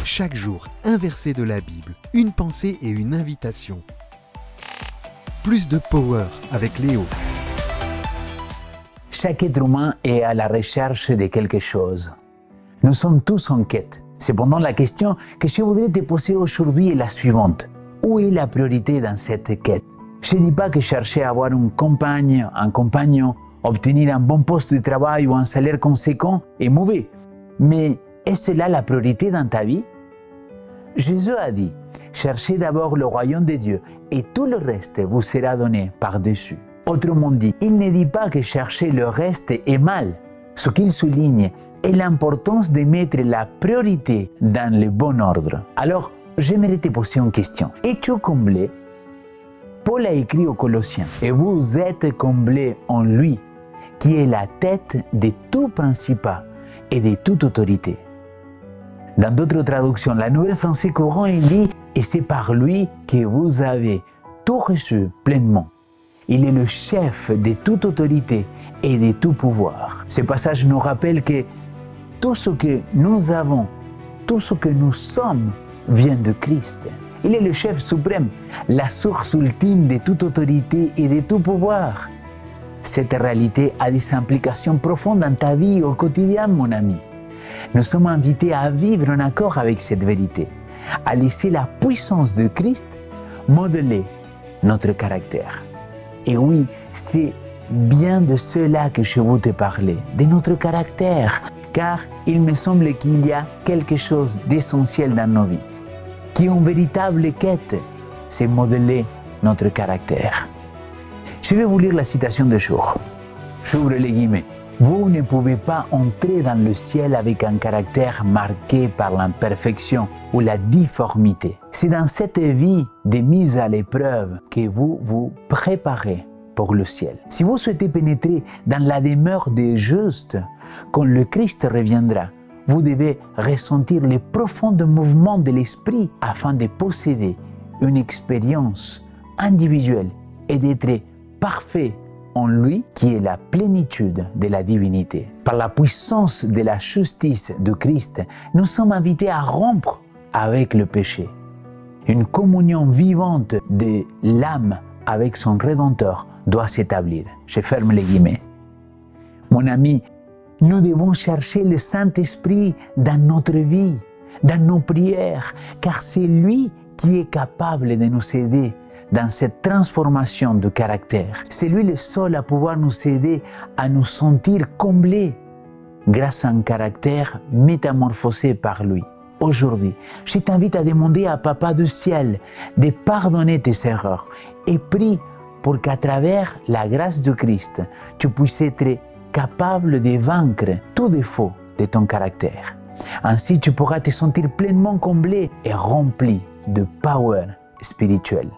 Chaque jour, un verset de la Bible, une pensée et une invitation. Plus de power avec Léo. Chaque être humain est à la recherche de quelque chose. Nous sommes tous en quête. Cependant, la question que je voudrais te poser aujourd'hui est la suivante. Où est la priorité dans cette quête? Je ne dis pas que chercher à avoir une compagne, un compagnon, obtenir un bon poste de travail ou un salaire conséquent est mauvais. Mais est-ce là la priorité dans ta vie? Jésus a dit, cherchez d'abord le royaume de Dieu et tout le reste vous sera donné par-dessus. Autrement dit, il ne dit pas que chercher le reste est mal. Ce qu'il souligne est l'importance de mettre la priorité dans le bon ordre. Alors, j'aimerais te poser une question. Es-tu comblé? Paul a écrit aux Colossiens, et vous êtes comblés en lui, qui est la tête de tout principat et de toute autorité. Dans d'autres traductions, la Nouvelle Français courant il dit « Et c'est par lui que vous avez tout reçu pleinement. Il est le chef de toute autorité et de tout pouvoir. » Ce passage nous rappelle que tout ce que nous avons, tout ce que nous sommes, vient de Christ. Il est le chef suprême, la source ultime de toute autorité et de tout pouvoir. Cette réalité a des implications profondes dans ta vie au quotidien, mon ami. Nous sommes invités à vivre en accord avec cette vérité, à laisser la puissance de Christ modeler notre caractère. Et oui, c'est bien de cela que je veux te parler, de notre caractère, car il me semble qu'il y a quelque chose d'essentiel dans nos vies, qui est une véritable quête, c'est modeler notre caractère. Je vais vous lire la citation du jour. J'ouvre les guillemets. Vous ne pouvez pas entrer dans le ciel avec un caractère marqué par l'imperfection ou la difformité. C'est dans cette vie de mise à l'épreuve que vous vous préparez pour le ciel. Si vous souhaitez pénétrer dans la demeure des justes, quand le Christ reviendra, vous devez ressentir les profonds mouvements de l'esprit afin de posséder une expérience individuelle et d'être parfait en lui qui est la plénitude de la divinité. Par la puissance de la justice de Christ, nous sommes invités à rompre avec le péché. Une communion vivante de l'âme avec son Rédempteur doit s'établir. Je ferme les guillemets. Mon ami, nous devons chercher le Saint-Esprit dans notre vie, dans nos prières, car c'est lui qui est capable de nous aider dans cette transformation de caractère. C'est lui le seul à pouvoir nous aider à nous sentir comblés grâce à un caractère métamorphosé par lui. Aujourd'hui, je t'invite à demander à Papa du ciel de pardonner tes erreurs et prie pour qu'à travers la grâce de Christ, tu puisses être capable de vaincre tout défaut de ton caractère. Ainsi, tu pourras te sentir pleinement comblé et rempli de power spirituelle.